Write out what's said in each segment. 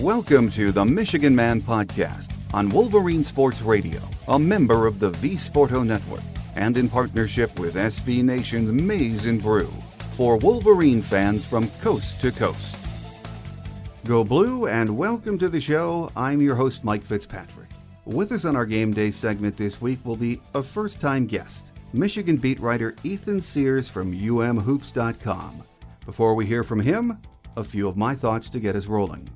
Welcome to the Michigan Man Podcast on Wolverine Sports Radio, a member of the V-Sporto Network, and in partnership with SB Nation's Maize and Brew, for Wolverine fans from coast to coast. Go Blue, and welcome to the show. I'm your host, Mike Fitzpatrick. With us on our Game Day segment this week will be a first-time guest, Michigan beat writer Ethan Sears from umhoops.com. Before we hear from him, a few of my thoughts to get us rolling.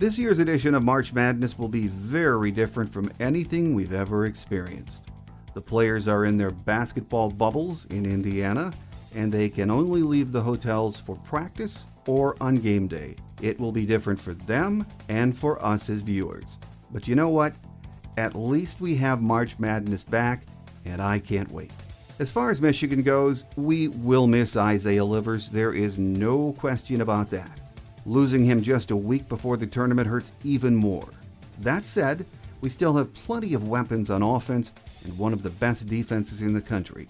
This year's edition of March Madness will be very different from anything we've ever experienced. The players are in their basketball bubbles in Indiana, and they can only leave the hotels for practice or on game day. It will be different for them and for us as viewers. But you know what? At least we have March Madness back, and I can't wait. As far as Michigan goes, we will miss Isaiah Livers. There is no question about that. Losing him just a week before the tournament hurts even more. That said, we still have plenty of weapons on offense and one of the best defenses in the country.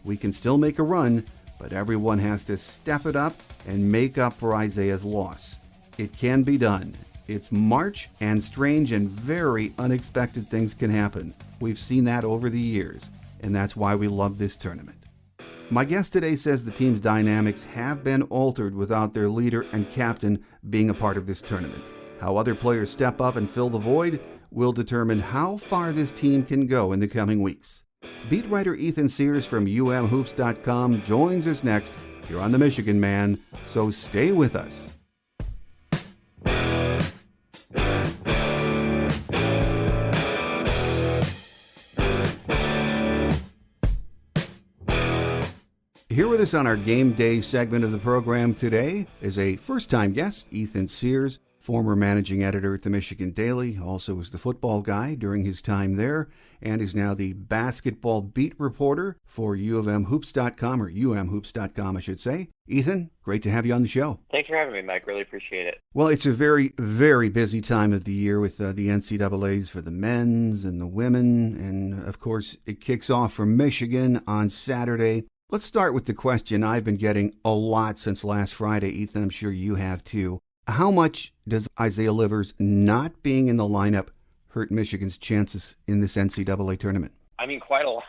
We can still make a run, but everyone has to step it up and make up for Isaiah's loss. It can be done. It's March, and strange and very unexpected things can happen. We've seen that over the years, and that's why we love this tournament. My guest today says the team's dynamics have been altered without their leader and captain being a part of this tournament. How other players step up and fill the void will determine how far this team can go in the coming weeks. Beat writer Ethan Sears from umhoops.com joins us next here on The Michigan Man, so stay with us. Here with us on our Game Day segment of the program today is a first-time guest, Ethan Sears, former managing editor at the Michigan Daily, also was the football guy during his time there, and is now the basketball beat reporter for umhoops.com, or umhoops.com, I should say. Ethan, great to have you on the show. Thanks for having me, Mike. Really appreciate it. Well, it's a very, very busy time of the year with the NCAAs for the men's and the women, and of course, it kicks off for Michigan on Saturday. Let's start with the question I've been getting a lot since last Friday, Ethan. I'm sure you have too. How much does Isaiah Livers not being in the lineup hurt Michigan's chances in this NCAA tournament? I mean, quite a lot.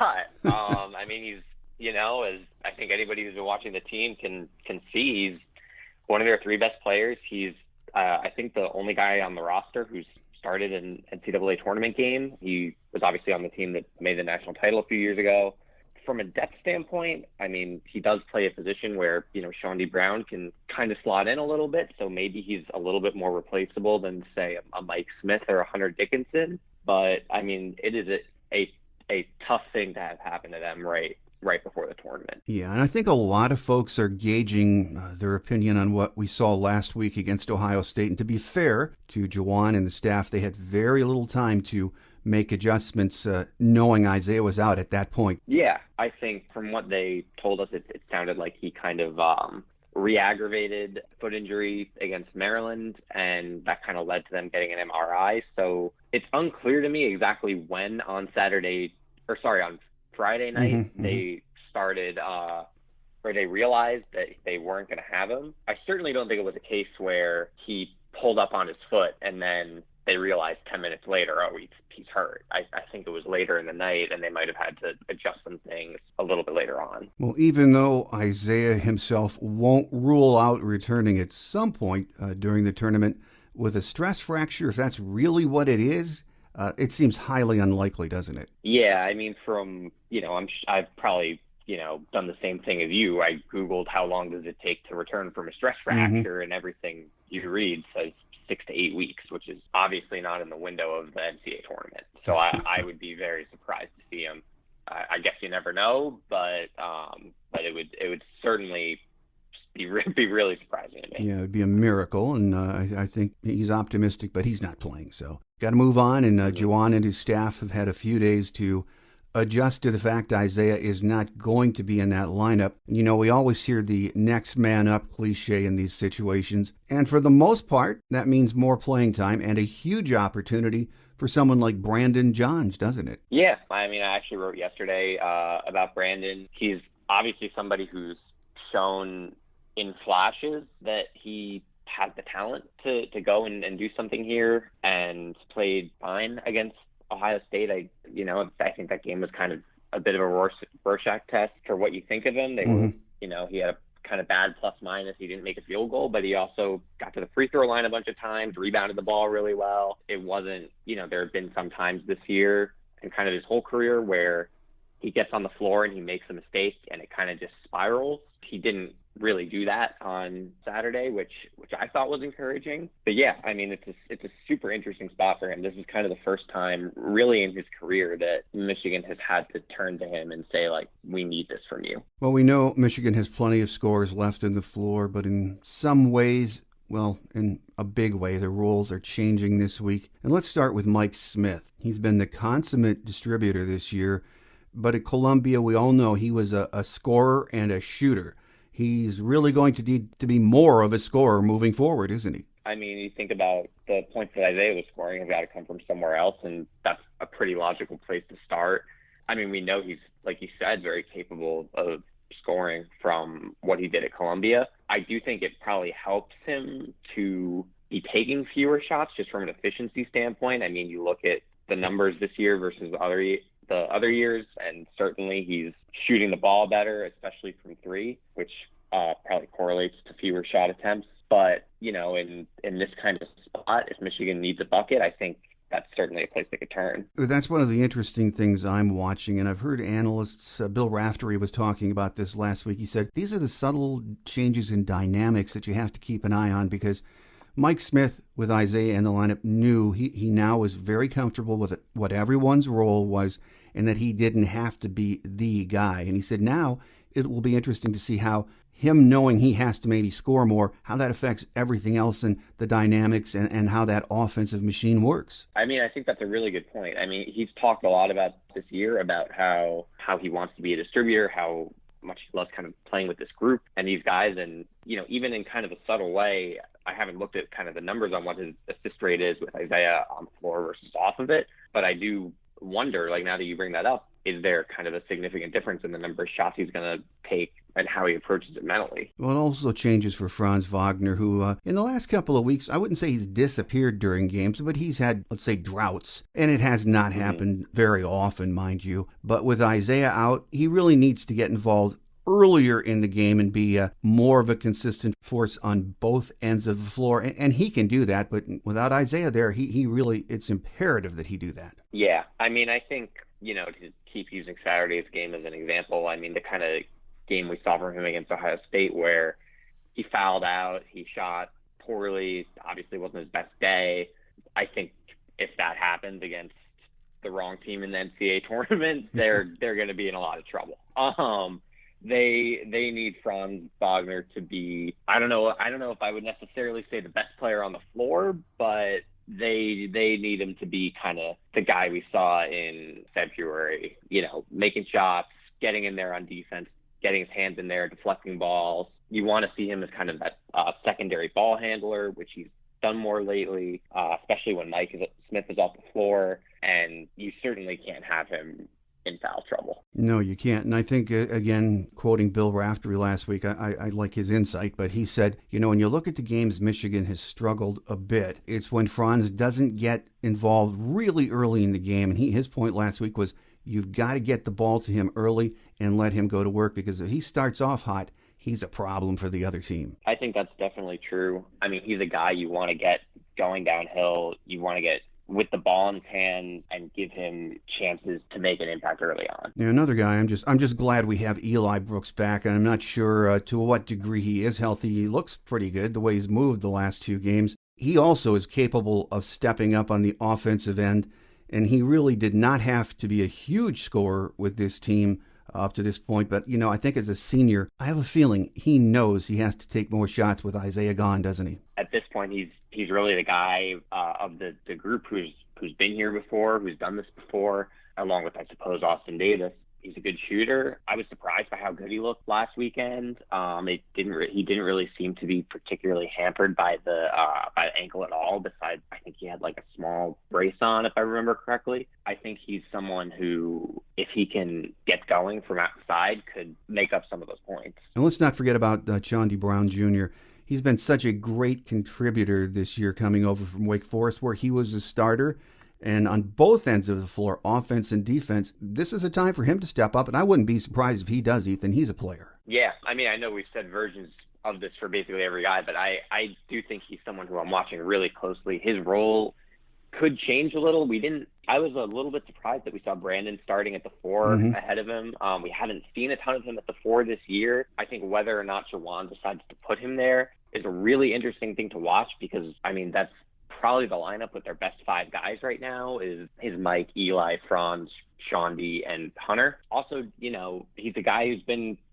I mean, he's, as I think anybody who's been watching the team can see, he's one of their three best players. He's, I think, the only guy on the roster who's started an NCAA tournament game. He was obviously on the team that made the national title a few years ago. From a depth standpoint, I mean, he does play a position where, Sean D. Brown can kind of slot in a little bit. So maybe he's a little bit more replaceable than, say, a Mike Smith or a Hunter Dickinson. But, I mean, it is a tough thing to have happen to them right before the tournament. Yeah, and I think a lot of folks are gauging their opinion on what we saw last week against Ohio State. And to be fair to Juwan and the staff, they had very little time to make adjustments knowing Isaiah was out at that point. Yeah, I think from what they told us, it sounded like he kind of re-aggravated foot injury against Maryland, and that kind of led to them getting an MRI. So it's unclear to me exactly when on Friday night they started or they realized that they weren't going to have him. I certainly don't think it was a case where he pulled up on his foot and then they realized 10 minutes later, he's hurt. I think it was later in the night, and they might have had to adjust some things a little bit later on. Well, even though Isaiah himself won't rule out returning at some point during the tournament with a stress fracture, if that's really what it is, it seems highly unlikely, doesn't it? Yeah, I mean, I've probably done the same thing as you. I Googled how long does it take to return from a stress fracture, and everything you read says 6 to 8 weeks, which is obviously not in the window of the NCAA tournament. So I would be very surprised to see him. I guess you never know, but it would certainly be really surprising to me. Yeah, it would be a miracle, and I think he's optimistic, but he's not playing. So got to move on, and Juwan and his staff have had a few days to adjust to the fact Isaiah is not going to be in that lineup. We always hear the next man up cliche in these situations. And for the most part, that means more playing time and a huge opportunity for someone like Brandon Johns, doesn't it? Yeah. I mean, I actually wrote yesterday about Brandon. He's obviously somebody who's shown in flashes that he has the talent to go and do something here, and played fine against Ohio State. I think that game was kind of a bit of a Rorschach test for what you think of him. They were, he had a kind of bad plus minus. He didn't make a field goal, but he also got to the free throw line a bunch of times, rebounded the ball really well. It wasn't, there have been some times this year and kind of his whole career where he gets on the floor and he makes a mistake and it kind of just spirals. He didn't really do that on Saturday, which I thought was encouraging. But yeah, I mean, it's a super interesting spot for him. This is kind of the first time really in his career that Michigan has had to turn to him and say, like, we need this from you. Well, we know Michigan has plenty of scores left in the floor, but in some ways, well, in a big way, the rules are changing this week. And let's start with Mike Smith. He's been the consummate distributor this year, but at Columbia, we all know he was a scorer and a shooter. He's really going to need to be more of a scorer moving forward, isn't he? I mean, you think about the points that Isaiah was scoring have got to come from somewhere else, and that's a pretty logical place to start. I mean, we know he's, like you said, very capable of scoring from what he did at Columbia. I do think it probably helps him to be taking fewer shots just from an efficiency standpoint. I mean, you look at the numbers this year versus the other years, and certainly he's shooting the ball better, especially from three, which probably correlates to fewer shot attempts. But, in this kind of spot, if Michigan needs a bucket, I think that's certainly a place they could turn. That's one of the interesting things I'm watching, and I've heard analysts, Bill Raftery was talking about this last week. He said, these are the subtle changes in dynamics that you have to keep an eye on, because Mike Smith with Isaiah in the lineup knew he now was very comfortable with what everyone's role was and that he didn't have to be the guy. And he said now it will be interesting to see how him knowing he has to maybe score more, how that affects everything else and the dynamics and how that offensive machine works. I mean, I think that's a really good point. I mean, he's talked a lot about this year about how he wants to be a distributor, how much he loves kind of playing with this group and these guys. And, even in kind of a subtle way, I haven't looked at kind of the numbers on what his assist rate is with Isaiah on the floor versus off of it. But I do wonder, like, now that you bring that up, is there kind of a significant difference in the number of shots he's going to take and how he approaches it mentally? Well, it also changes for Franz Wagner, who in the last couple of weeks, I wouldn't say he's disappeared during games, but he's had, let's say, droughts. And it has not happened very often, mind you. But with Isaiah out, he really needs to get involved earlier in the game and be more of a consistent force on both ends of the floor. And he can do that, but without Isaiah there, he really, it's imperative that he do that. Yeah, I mean, I think, to keep using Saturday's game as an example, I mean, the kind of game we saw from him against Ohio State where he fouled out, he shot poorly, obviously wasn't his best day. I think if that happens against the wrong team in the NCAA tournament, they're going to be in a lot of trouble. They need Franz Wagner to be, I don't know if I would necessarily say the best player on the floor, but they need him to be kind of the guy we saw in February, making shots, getting in there on defense, getting his hands in there, deflecting balls. You want to see him as kind of that secondary ball handler, which he's done more lately, especially when Smith is off the floor, and you certainly can't have him in foul trouble. No, you can't. And I think, again, quoting Bill Raftery last week, I like his insight, but he said, when you look at the games Michigan has struggled a bit, it's when Franz doesn't get involved really early in the game. And his point last week was, you've got to get the ball to him early and let him go to work, because if he starts off hot, he's a problem for the other team. I think that's definitely true. I mean, he's a guy you want to get going downhill. You want to get with the ball in his hand and give him chances to make an impact early on. Yeah, another guy, I'm just glad we have Eli Brooks back, and I'm not sure to what degree he is healthy. He looks pretty good the way he's moved the last two games. He also is capable of stepping up on the offensive end, and he really did not have to be a huge scorer with this team up to this point. But, I think as a senior, I have a feeling he knows he has to take more shots with Isaiah gone, doesn't he? At this point, he's really the guy of the group who's been here before, who's done this before, along with, I suppose, Austin Davis. He's a good shooter. I was surprised by how good he looked last weekend. He didn't really seem to be particularly hampered by the ankle at all. Besides, I think he had like a small brace on, if I remember correctly. I think he's someone who, if he can get going from outside, could make up some of those points. And let's not forget about Chauncey Brown Jr. he's been such a great contributor this year coming over from Wake Forest, where he was a starter. And on both ends of the floor, offense and defense, this is a time for him to step up. And I wouldn't be surprised if he does, Ethan. He's a player. Yeah, I mean, I know we've said versions of this for basically every guy, but I do think he's someone who I'm watching really closely. His role could change a little. I was a little bit surprised that we saw Brandon starting at the 4 ahead of him. We haven't seen a ton of him at the 4 this year. I think whether or not Jawan decides to put him there is a really interesting thing to watch because, I mean, that's probably the lineup with their best 5 guys right now is Mike, Eli, Franz, Shaundi, and Hunter. Also, you know, he's a guy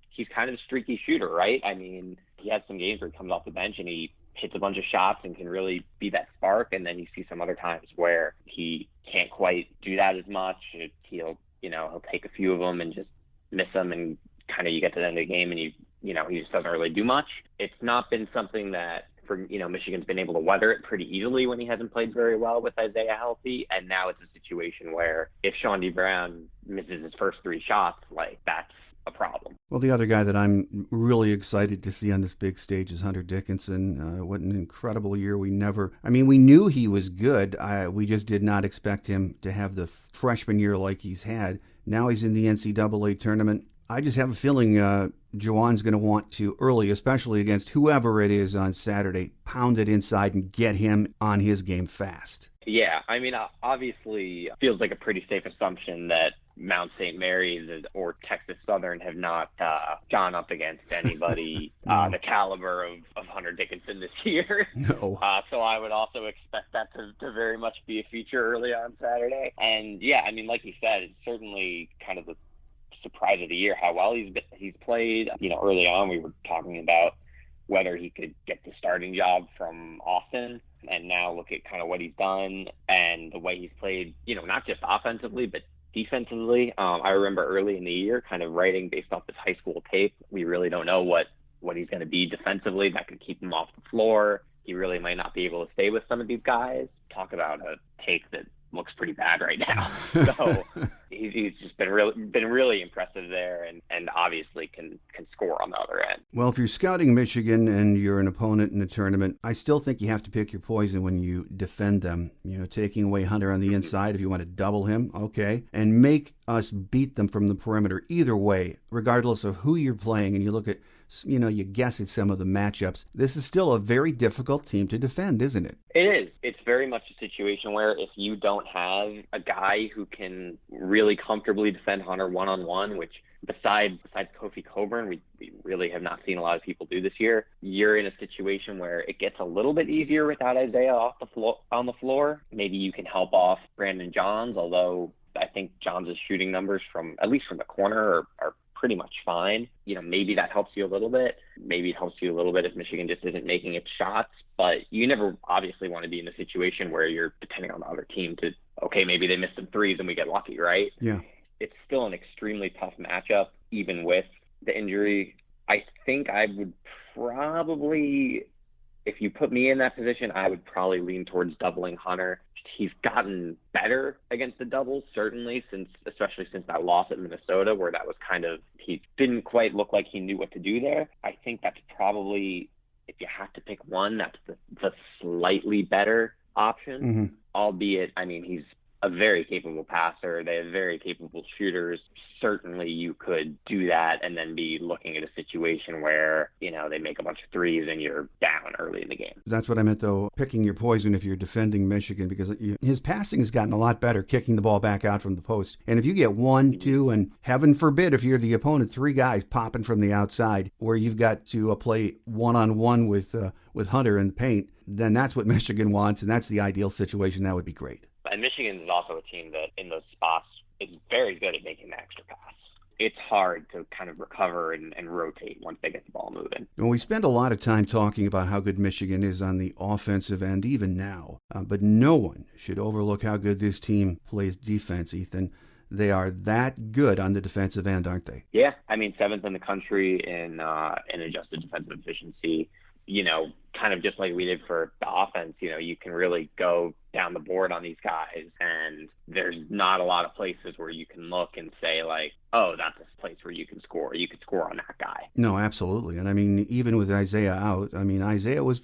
he's kind of a streaky shooter, right? I mean, he has some games where he comes off the bench and he hits a bunch of shots and can really be that spark. And then you see some other times where he can't quite do that as much. He'll take a few of them and just miss them, and kind of you get to the end of the game and he just doesn't really do much. It's not been something that Michigan's been able to weather it pretty easily when he hasn't played very well with Isaiah healthy. And now it's a situation where if Shaundi Brown misses his first 3 shots, like that's a problem. Well, the other guy that I'm really excited to see on this big stage is Hunter Dickinson. What an incredible year. We knew he was good. We just did not expect him to have the freshman year like he's had. Now he's in the NCAA tournament. I just have a feeling Jawan's going to want to early, especially against whoever it is on Saturday, pound it inside and get him on his game fast. Yeah, I mean, obviously it feels like a pretty safe assumption that Mount St. Mary's or Texas Southern have not gone up against anybody the caliber of Hunter Dickinson this year. No. So I would also expect that to very much be a feature early on Saturday. And yeah, I mean, like you said, it's certainly kind of the surprise of the year how well he's played. Early on we were talking about whether he could get the starting job from Austin, and now look at kind of what he's done and the way he's played, not just offensively but defensively. I remember early in the year kind of writing based off his high school tape, we really don't know what he's going to be defensively that could keep him off the floor. He really might not be able to stay with some of these guys. Talk about a take that looks pretty bad right now. So he's just been really impressive there, and obviously can score on the other end. Well, if you're scouting Michigan and you're an opponent in the tournament, I still think you have to pick your poison when you defend them. Taking away Hunter on the inside, if you want to double him, okay, and make us beat them from the perimeter. Either way, regardless of who you're playing, and you look at, you guess at some of the matchups, this is still a very difficult team to defend, isn't it? It is. It's very much a situation where if you don't have a guy who can really comfortably defend Hunter one-on-one, which besides Kofi Coburn, we really have not seen a lot of people do this year, you're in a situation where it gets a little bit easier without Isaiah on the floor. Maybe you can help off Brandon Johns, although I think Johns' shooting numbers at least from the corner are pretty much fine. Maybe that helps you a little bit. Maybe it helps you a little bit if Michigan just isn't making its shots. But you never obviously want to be in a situation where you're depending on the other team to, okay, maybe they miss some threes and we get lucky, right? Yeah. It's still an extremely tough matchup, even with the injury. I think I would probably, if you put me in that position, I would probably lean towards doubling Hunter. He's gotten better against the doubles, certainly, especially since that loss at Minnesota, where that was he didn't quite look like he knew what to do there. I think that's probably, if you have to pick one, that's the slightly better option, albeit, I mean, he's a very capable passer. They have very capable shooters. Certainly you could do that and then be looking at a situation where, they make a bunch of threes and you're down early in the game. That's what I meant, though, picking your poison if you're defending Michigan, because his passing has gotten a lot better, kicking the ball back out from the post. And if you get 1, 2, and heaven forbid, if you're the opponent, 3 guys popping from the outside where you've got to play one-on-one with Hunter in the paint, then that's what Michigan wants, and that's the ideal situation. That would be great. And Michigan is also a team that in those spots is very good at making the extra pass. It's hard to kind of recover and rotate once they get the ball moving. Well, we spend a lot of time talking about how good Michigan is on the offensive end, even now. But no one should overlook how good this team plays defense, Ethan. They are that good on the defensive end, aren't they? Yeah, I mean, 7th in the country in adjusted defensive efficiency. kind of just like we did for the offense, you can really go down the board on these guys, and there's not a lot of places where you can look and say like, oh, that's a place where you can score. You could score on that guy. No, absolutely. And I mean, even with Isaiah out, Isaiah was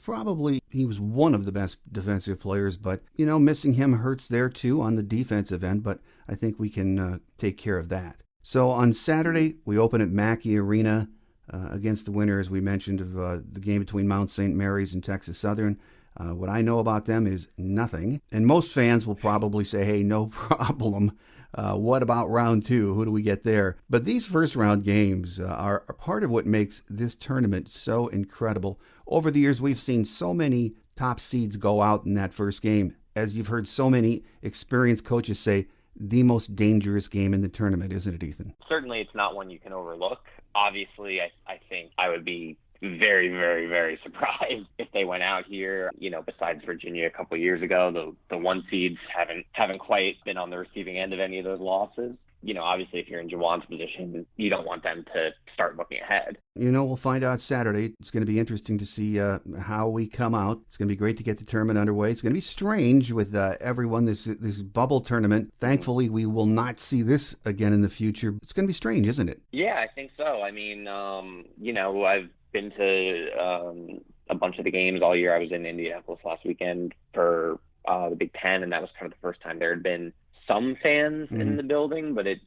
he was one of the best defensive players, but, missing him hurts there too on the defensive end, but I think we can take care of that. So on Saturday, we open at Mackey Arena against the winner, as we mentioned, of the game between Mount St. Mary's and Texas Southern. What I know about them is nothing. And most fans will probably say, hey, no problem. What about round two? Who do we get there? But these first round games are part of what makes this tournament so incredible. Over the years, we've seen so many top seeds go out in that first game. As you've heard so many experienced coaches say, the most dangerous game in the tournament, isn't it, Ethan? Certainly it's not one you can overlook. Obviously, I think I would be very, very, very surprised if they went out here. Besides Virginia a couple of years ago, the one seeds haven't quite been on the receiving end of any of those losses. Obviously, if you're in Jawan's position, you don't want them to start looking ahead. We'll find out Saturday. It's going to be interesting to see how we come out. It's going to be great to get the tournament underway. It's going to be strange with everyone, this bubble tournament. Thankfully, we will not see this again in the future. It's going to be strange, isn't it? Yeah, I think so. I mean, I've been to a bunch of the games all year. I was in Indianapolis last weekend for the Big Ten, and that was kind of the first time there had been some fans in the building, but it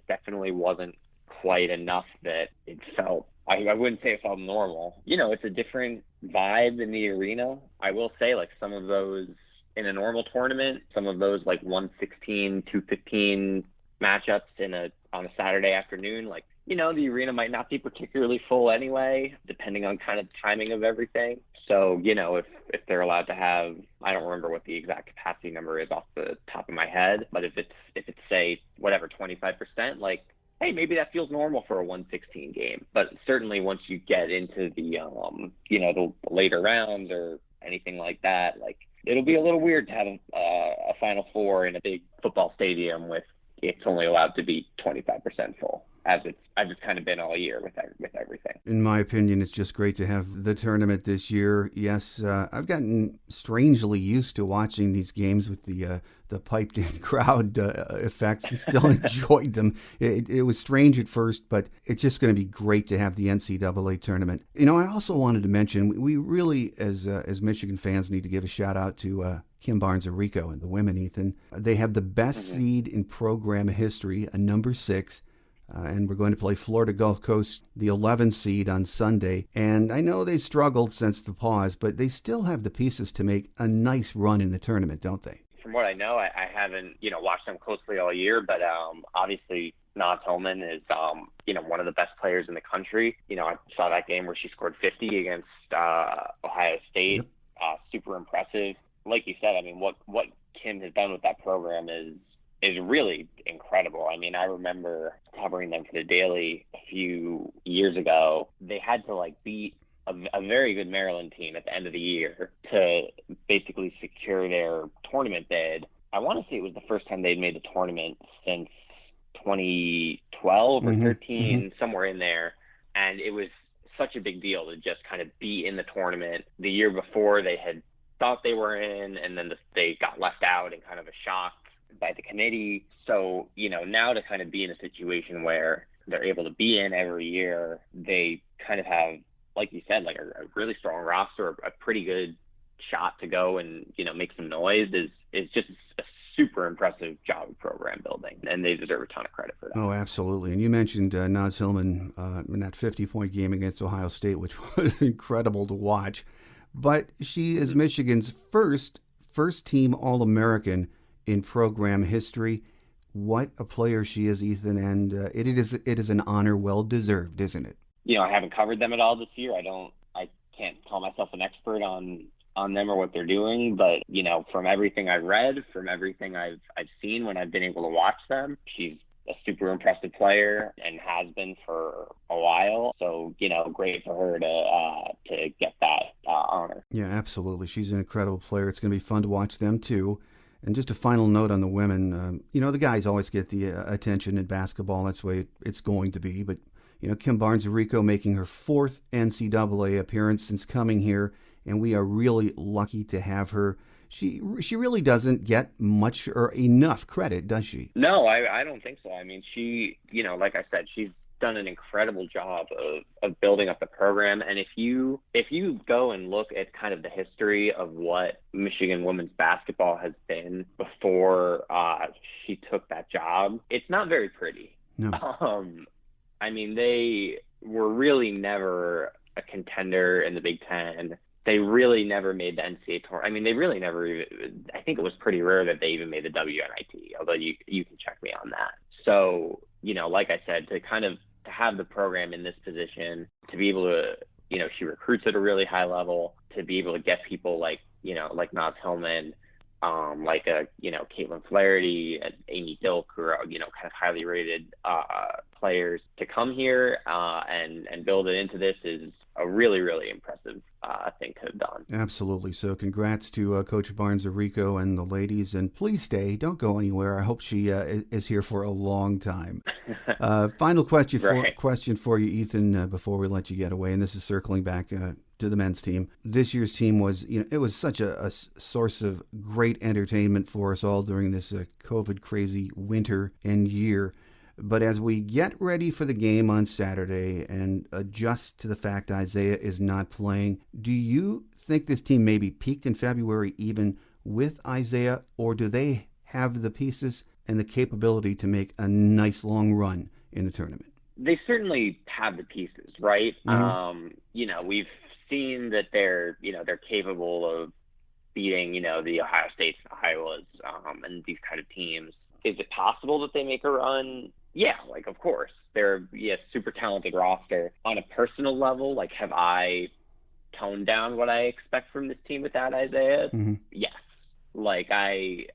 definitely wasn't quite enough that it felt, I wouldn't say it felt normal. It's a different vibe in the arena. I will say, like, some of those in a normal tournament, some of those like 116, 215 matchups on a Saturday afternoon, like, the arena might not be particularly full anyway, depending on kind of timing of everything. So, if they're allowed to have, I don't remember what the exact capacity number is off the top of my head, but if it's say, whatever, 25%, like, hey, maybe that feels normal for a 116 game. But certainly once you get into the, the later rounds or anything like that, like, it'll be a little weird to have a Final Four in a big football stadium with it's only allowed to be 25% full, as it's kind of been all year with everything. In my opinion, it's just great to have the tournament this year. Yes, I've gotten strangely used to watching these games with the piped-in crowd effects and still enjoyed them. It was strange at first, but it's just going to be great to have the NCAA tournament. I also wanted to mention, we really, as Michigan fans, need to give a shout-out to Kim Barnes Arico and the women, Ethan. They have the best seed in program history, a number 6. And we're going to play Florida Gulf Coast, the 11 seed, on Sunday. And I know they struggled since the pause, but they still have the pieces to make a nice run in the tournament, don't they? From what I know, I haven't, watched them closely all year, but obviously Naz Hillman is, one of the best players in the country. I saw that game where she scored 50 against Ohio State. Yep. Super impressive. Like you said, I mean, what Kim has done with that program is really incredible. I mean, I remember covering them for the Daily a few years ago. They had to beat a very good Maryland team at the end of the year to basically secure their tournament bid. I want to say it was the first time they'd made the tournament since 2012 or 13, somewhere in there. And it was such a big deal to just kind of be in the tournament. The year before, they had thought they were in, and then they got left out in kind of a shock by the committee. So, now to kind of be in a situation where they're able to be in every year, they kind of have, like you said, like a really strong roster, a pretty good shot to go and, make some noise is just a super impressive job of program building, and they deserve a ton of credit for that. Oh, absolutely. And you mentioned Naz Hillman in that 50-point game against Ohio State, which was incredible to watch. But she is Michigan's first team All-American in program history. What a player she is, Ethan, and it is an honor well deserved, isn't it? I haven't covered them at all this year. I can't call myself an expert on them or what they're doing, but from everything I've read, from everything I've seen when I've been able to watch them, she's a super impressive player and has been for a while. So, great for her to get that honor. Yeah, absolutely. She's an incredible player. It's going to be fun to watch them too. And just a final note on the women, the guys always get the attention in basketball. That's the way it's going to be. But, Kim Barnes Arico making her 4th NCAA appearance since coming here, and we are really lucky to have her. She really doesn't get much or enough credit, does she? No, I don't think so. I mean, she, like I said, she's done an incredible job of building up the program. And if you go and look at kind of the history of what Michigan women's basketball has been before she took that job, it's not very pretty. No. I mean, they were really never a contender in the Big Ten. They really never made the NCAA tournament. I mean, they really never even, I think it was pretty rare that they even made the WNIT, although you can check me on that. So, like I said, to have the program in this position, to be able to, she recruits at a really high level, to be able to get people like Naz Hillman, like Caitlin Flaherty, Amy Dilk, who are, kind of highly rated players, to come here and build it into this is a really, really impressive thing to have done. Absolutely. So congrats to Coach Barnes Arico and the ladies, and please stay. Don't go anywhere. I hope she is here for a long time. Final question for you, Ethan, before we let you get away, and this is circling back to the men's team. This year's team was, it was such a source of great entertainment for us all during this COVID crazy winter and year. But as we get ready for the game on Saturday and adjust to the fact Isaiah is not playing, do you think this team maybe peaked in February even with Isaiah, or do they have the pieces and the capability to make a nice long run in the tournament? They certainly have the pieces, right? Mm-hmm. We've seen that they're capable of beating, the Ohio States and Iowas and these kind of teams. Is it possible that they make a run? Yeah, of course. They're a super talented roster. On a personal level, have I toned down what I expect from this team without Isaiah? Mm-hmm. Yes.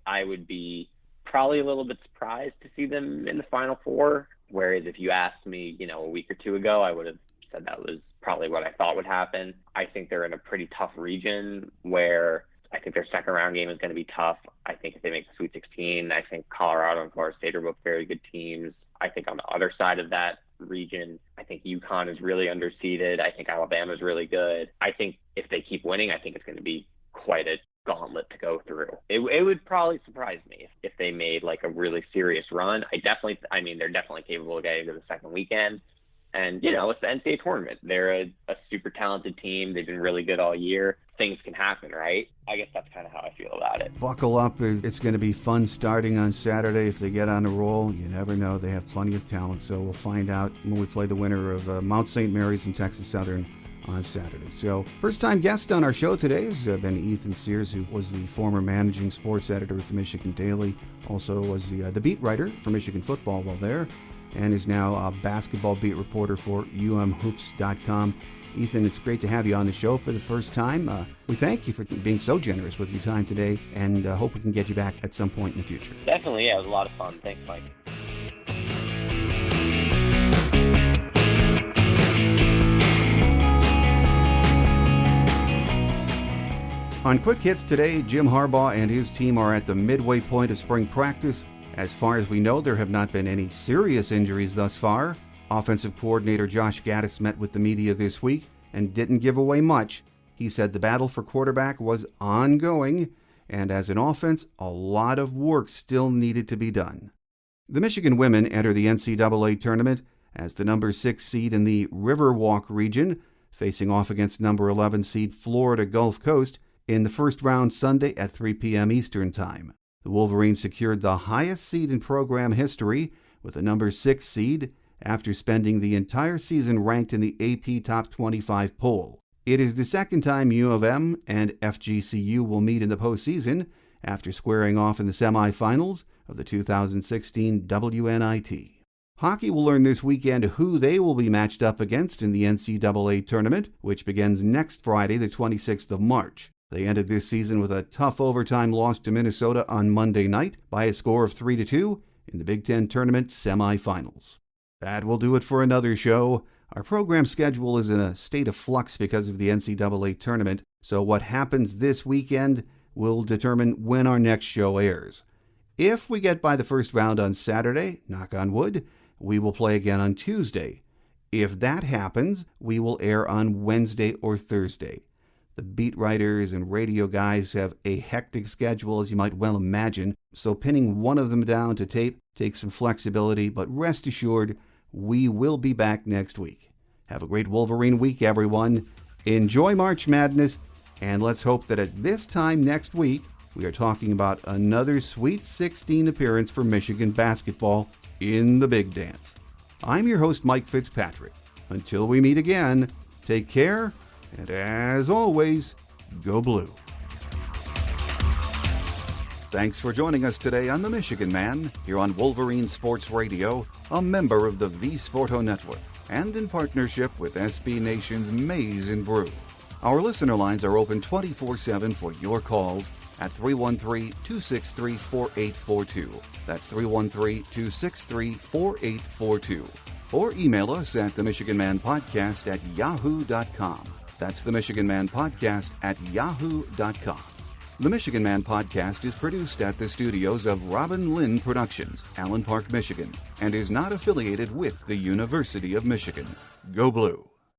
I would be probably a little bit surprised to see them in the Final Four, whereas if you asked me, a week or two ago, I would have said that was probably what I thought would happen. I think they're in a pretty tough region where I think their second round game is going to be tough. I think if they make the Sweet 16, I think Colorado and Florida State are both very good teams. I think on the other side of that region, I think UConn is really underseeded. I think Alabama is really good. I think if they keep winning, I think it's going to be quite a gauntlet to go through. It would probably surprise me if they made a really serious run. They're definitely capable of getting to the second weekend. And, it's the NCAA tournament. They're a super talented team. They've been really good all year. Things can happen, right? I guess that's kind of how I feel about it. Buckle up. It's going to be fun starting on Saturday. If they get on a roll, you never know. They have plenty of talent. So we'll find out when we play the winner of Mount St. Mary's and Texas Southern on Saturday. So first-time guest on our show today has been Ethan Sears, who was the former managing sports editor at the Michigan Daily. Also was the beat writer for Michigan football while there, and is now a basketball beat reporter for umhoops.com. Ethan, it's great to have you on the show for the first time. We thank you for being so generous with your time today, and hope we can get you back at some point in the future. Definitely, yeah, it was a lot of fun. Thanks, Mike. On Quick Hits today, Jim Harbaugh and his team are at the midway point of spring practice. As far as we know, there have not been any serious injuries thus far. Offensive coordinator Josh Gaddis met with the media this week and didn't give away much. He said the battle for quarterback was ongoing, and as an offense, a lot of work still needed to be done. The Michigan women enter the NCAA tournament as the number 6 seed in the Riverwalk region, facing off against number 11 seed Florida Gulf Coast in the first round Sunday at 3 p.m. Eastern Time. The Wolverines secured the highest seed in program history with a number 6 seed after spending the entire season ranked in the AP Top 25 poll. It is the second time U of M and FGCU will meet in the postseason after squaring off in the semifinals of the 2016 WNIT. Hockey will learn this weekend who they will be matched up against in the NCAA tournament, which begins next Friday, the 26th of March. They ended this season with a tough overtime loss to Minnesota on Monday night by a score of 3-2 in the Big Ten tournament semifinals. That will do it for another show. Our program schedule is in a state of flux because of the NCAA tournament, so what happens this weekend will determine when our next show airs. If we get by the first round on Saturday, knock on wood, we will play again on Tuesday. If that happens, we will air on Wednesday or Thursday. The beat writers and radio guys have a hectic schedule, as you might well imagine, so pinning one of them down to tape takes some flexibility, but rest assured, we will be back next week. Have a great Wolverine week, everyone. Enjoy March Madness, and let's hope that at this time next week, we are talking about another Sweet 16 appearance for Michigan basketball in the Big Dance. I'm your host, Mike Fitzpatrick. Until we meet again, take care, and as always, go blue. Thanks for joining us today on The Michigan Man, here on Wolverine Sports Radio, a member of the V Sporto Network, and in partnership with SB Nation's Maize and Brew. Our listener lines are open 24/7 for your calls at 313-263-4842. That's 313-263-4842. Or email us at themichiganmanpodcast@yahoo.com. That's themichiganmanpodcast@yahoo.com. The Michigan Man Podcast is produced at the studios of Robin Lynn Productions, Allen Park, Michigan, and is not affiliated with the University of Michigan. Go Blue!